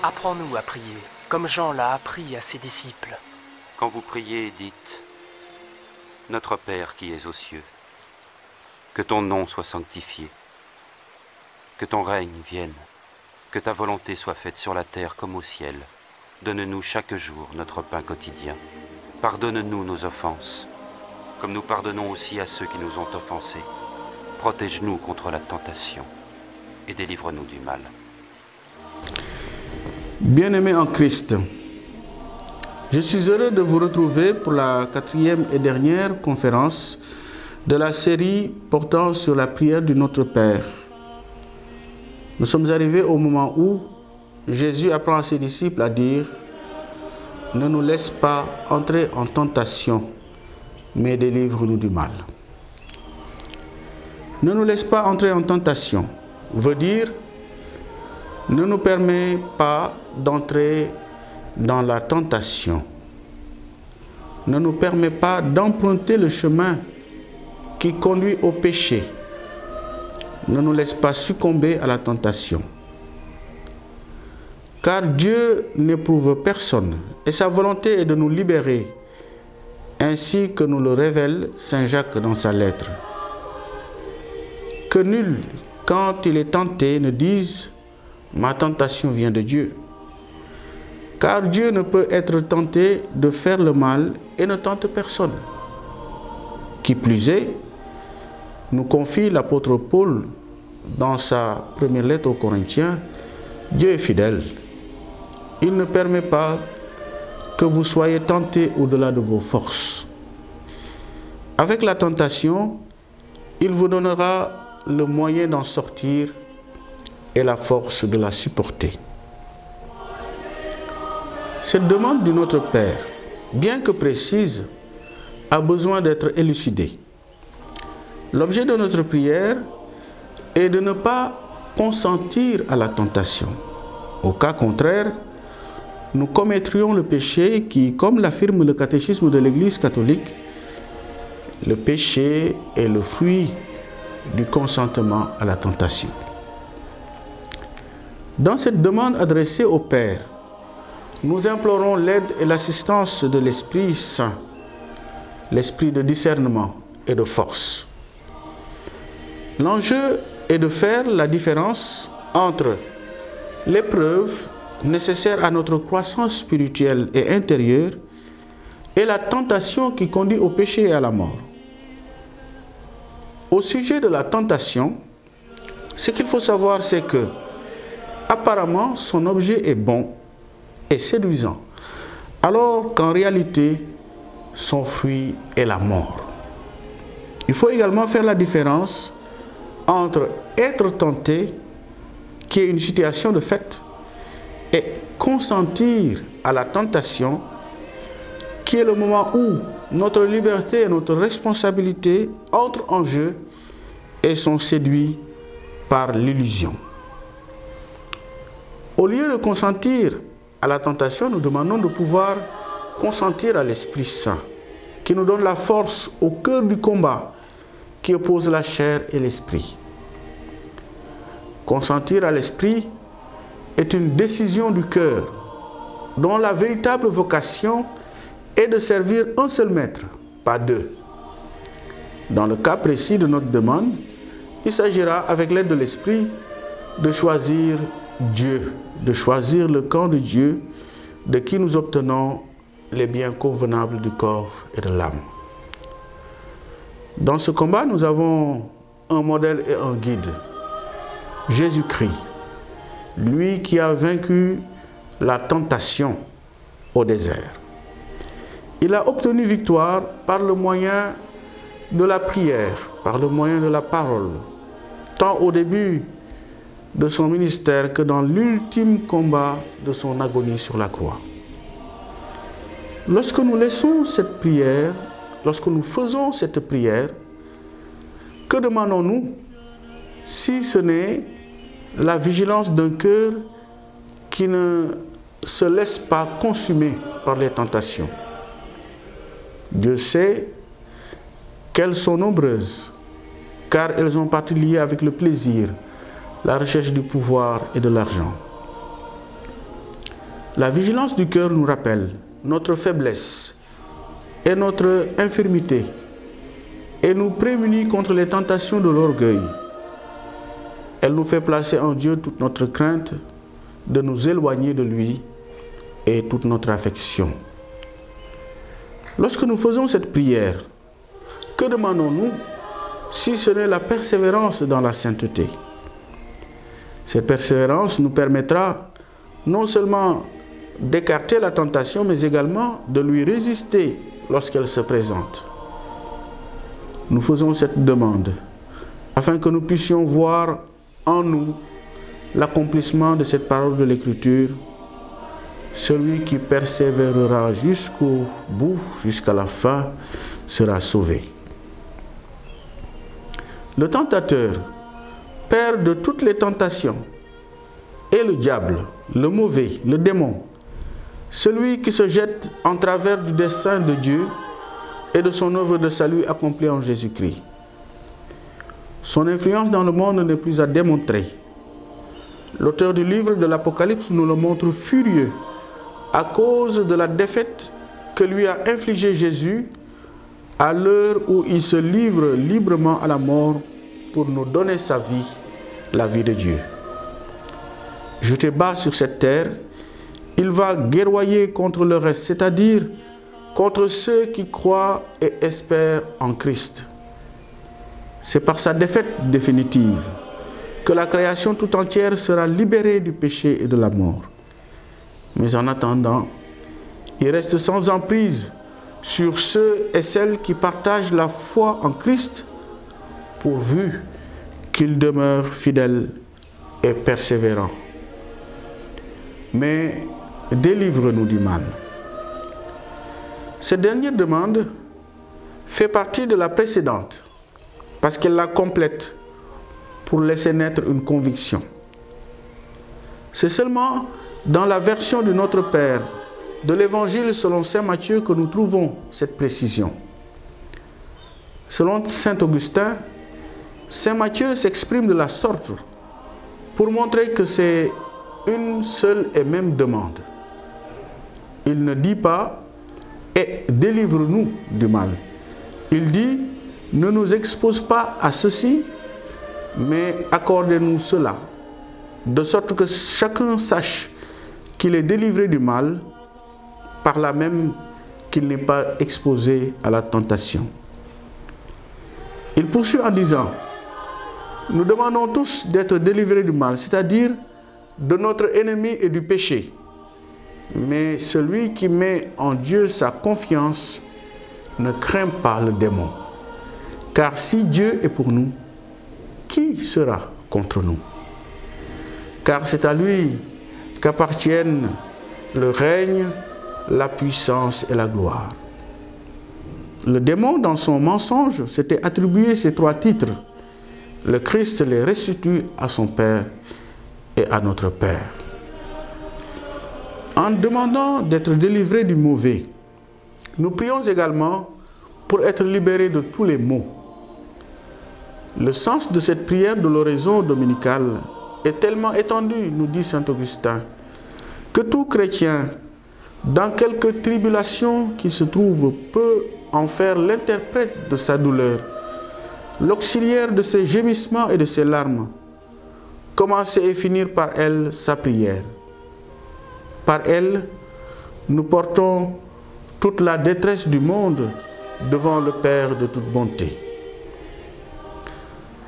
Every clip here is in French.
Apprends-nous à prier, comme Jean l'a appris à ses disciples. Quand vous priez, dites « Notre Père qui es aux cieux, que ton nom soit sanctifié, que ton règne vienne, que ta volonté soit faite sur la terre comme au ciel. Donne-nous chaque jour notre pain quotidien. Pardonne-nous nos offenses, comme nous pardonnons aussi à ceux qui nous ont offensés. Protège-nous contre la tentation et délivre-nous du mal. » Bien-aimés en Christ, je suis heureux de vous retrouver pour la 4e et dernière conférence de la série portant sur la prière du Notre Père. Nous sommes arrivés au moment où Jésus apprend à ses disciples à dire « Ne nous laisse pas entrer en tentation, mais délivre-nous du mal. » Ne nous laisse pas entrer en tentation veut dire ne nous permet pas d'entrer dans la tentation. Ne nous permet pas d'emprunter le chemin qui conduit au péché. Ne nous laisse pas succomber à la tentation. Car Dieu n'éprouve personne et sa volonté est de nous libérer, ainsi que nous le révèle Saint Jacques dans sa lettre. Que nul, quand il est tenté, ne dise « Ma tentation vient de Dieu ». Car Dieu ne peut être tenté de faire le mal et ne tente personne. Qui plus est, nous confie l'apôtre Paul dans sa première lettre aux Corinthiens, Dieu est fidèle. Il ne permet pas que vous soyez tentés au-delà de vos forces. Avec la tentation, il vous donnera le moyen d'en sortir et la force de la supporter. Cette demande du Notre Père, bien que précise, a besoin d'être élucidée. L'objet de notre prière est de ne pas consentir à la tentation. Au cas contraire, nous commettrions le péché qui, comme l'affirme le catéchisme de l'Église catholique, le péché est le fruit du consentement à la tentation. Dans cette demande adressée au Père, nous implorons l'aide et l'assistance de l'Esprit Saint, l'esprit de discernement et de force. L'enjeu est de faire la différence entre l'épreuve nécessaire à notre croissance spirituelle et intérieure et la tentation qui conduit au péché et à la mort. Au sujet de la tentation, ce qu'il faut savoir, c'est que, apparemment, son objet est bon et séduisant, alors qu'en réalité, son fruit est la mort. Il faut également faire la différence entre être tenté, qui est une situation de fait, et consentir à la tentation, qui est le moment où notre liberté et notre responsabilité entrent en jeu et sont séduits par l'illusion. Au lieu de consentir à la tentation, nous demandons de pouvoir consentir à l'Esprit Saint, qui nous donne la force au cœur du combat qui oppose la chair et l'esprit. Consentir à l'Esprit est une décision du cœur, dont la véritable vocation est de servir un seul maître, pas deux. Dans le cas précis de notre demande, il s'agira, avec l'aide de l'Esprit, de choisir Dieu, de choisir le camp de Dieu, de qui nous obtenons les biens convenables du corps et de l'âme. Dans ce combat, nous avons un modèle et un guide, Jésus-Christ, lui qui a vaincu la tentation au désert. Il a obtenu victoire par le moyen de la prière, par le moyen de la parole, tant au début de son ministère que dans l'ultime combat de son agonie sur la croix. Lorsque nous laissons cette prière, lorsque nous faisons cette prière, que demandons-nous si ce n'est la vigilance d'un cœur qui ne se laisse pas consumer par les tentations? Dieu sait qu'elles sont nombreuses, car elles ont partie liée avec le plaisir, la recherche du pouvoir et de l'argent. La vigilance du cœur nous rappelle notre faiblesse et notre infirmité et nous prémunit contre les tentations de l'orgueil. Elle nous fait placer en Dieu toute notre crainte de nous éloigner de lui et toute notre affection. Lorsque nous faisons cette prière, que demandons-nous si ce n'est la persévérance dans la sainteté? Cette persévérance nous permettra non seulement d'écarter la tentation, mais également de lui résister lorsqu'elle se présente. Nous faisons cette demande afin que nous puissions voir en nous l'accomplissement de cette parole de l'Écriture. Celui qui persévérera jusqu'au bout, jusqu'à la fin, sera sauvé. Le tentateur, père de toutes les tentations, est le diable, le mauvais, le démon, celui qui se jette en travers du dessein de Dieu et de son œuvre de salut accomplie en Jésus-Christ. Son influence dans le monde n'est plus à démontrer. L'auteur du livre de l'Apocalypse nous le montre furieux à cause de la défaite que lui a infligée Jésus à l'heure où il se livre librement à la mort pour nous donner sa vie, la vie de Dieu. Jeté bas sur cette terre, il va guerroyer contre le reste, c'est-à-dire contre ceux qui croient et espèrent en Christ. C'est par sa défaite définitive que la création tout entière sera libérée du péché et de la mort. Mais en attendant, il reste sans emprise sur ceux et celles qui partagent la foi en Christ, pourvu qu'ils demeurent fidèles et persévérants. Mais délivre-nous du mal. Cette dernière demande fait partie de la précédente, parce qu'elle la complète pour laisser naître une conviction. C'est seulement dans la version de notre Père, de l'Évangile selon saint Matthieu, que nous trouvons cette précision. Selon saint Augustin, saint Matthieu s'exprime de la sorte pour montrer que c'est une seule et même demande. Il ne dit pas « et délivre-nous du mal ». Il dit « ne nous expose pas à ceci, mais accordez-nous cela », de sorte que chacun sache qu'il est délivré du mal, par là même qu'il n'est pas exposé à la tentation. Il poursuit en disant « Nous demandons tous d'être délivrés du mal, c'est-à-dire de notre ennemi et du péché. Mais celui qui met en Dieu sa confiance ne craint pas le démon. Car si Dieu est pour nous, qui sera contre nous? Car c'est à lui qu'appartiennent le règne, la puissance et la gloire. » Le démon, dans son mensonge, s'était attribué ces trois titres. Le Christ les restitue à son Père et à notre Père. En demandant d'être délivrés du mauvais, nous prions également pour être libérés de tous les maux. Le sens de cette prière de l'oraison dominicale est tellement étendu, nous dit saint Augustin, que tout chrétien, dans quelque tribulation qui se trouve, peut en faire l'interprète de sa douleur, l'auxiliaire de ses gémissements et de ses larmes, commencer et finir par elle sa prière. Par elle, nous portons toute la détresse du monde devant le Père de toute bonté.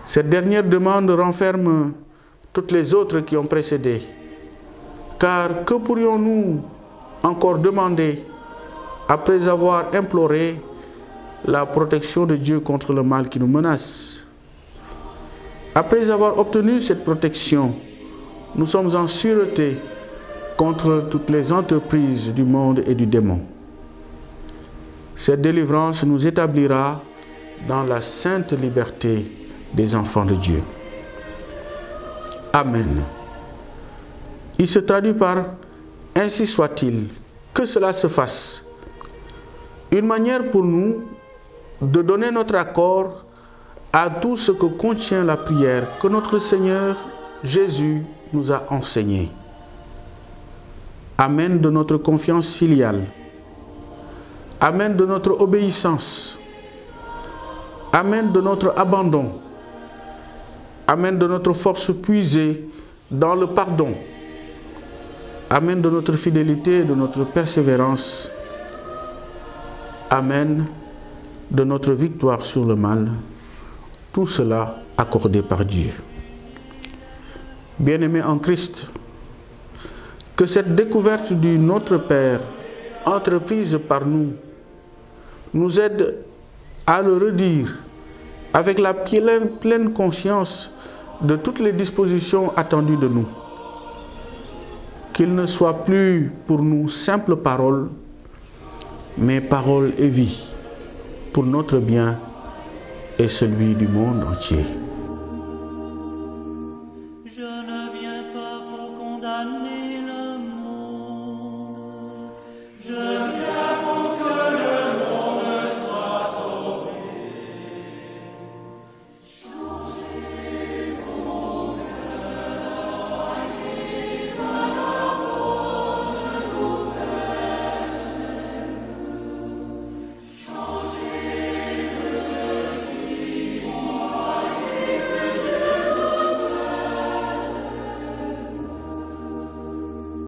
Cette dernière demande renferme toutes les autres qui ont précédé. Car que pourrions-nous encore demander après avoir imploré la protection de Dieu contre le mal qui nous menace? Après avoir obtenu cette protection, nous sommes en sûreté contre toutes les entreprises du monde et du démon. Cette délivrance nous établira dans la sainte liberté des enfants de Dieu. Amen. Il se traduit par « Ainsi soit-il, que cela se fasse ». Une manière pour nous de donner notre accord à tout ce que contient la prière que notre Seigneur Jésus nous a enseigné. Amen de notre confiance filiale. Amen de notre obéissance. Amen de notre abandon. Amen de notre force puisée dans le pardon. Amen de notre fidélité et de notre persévérance. Amen de notre victoire sur le mal. Tout cela accordé par Dieu. Bien-aimés en Christ, que cette découverte du Notre Père, entreprise par nous, nous aide à le redire avec la pleine conscience de toutes les dispositions attendues de nous. Qu'il ne soit plus pour nous simples paroles, mais paroles et vie, pour notre bien et celui du monde entier. Je ne viens pas pour condamner le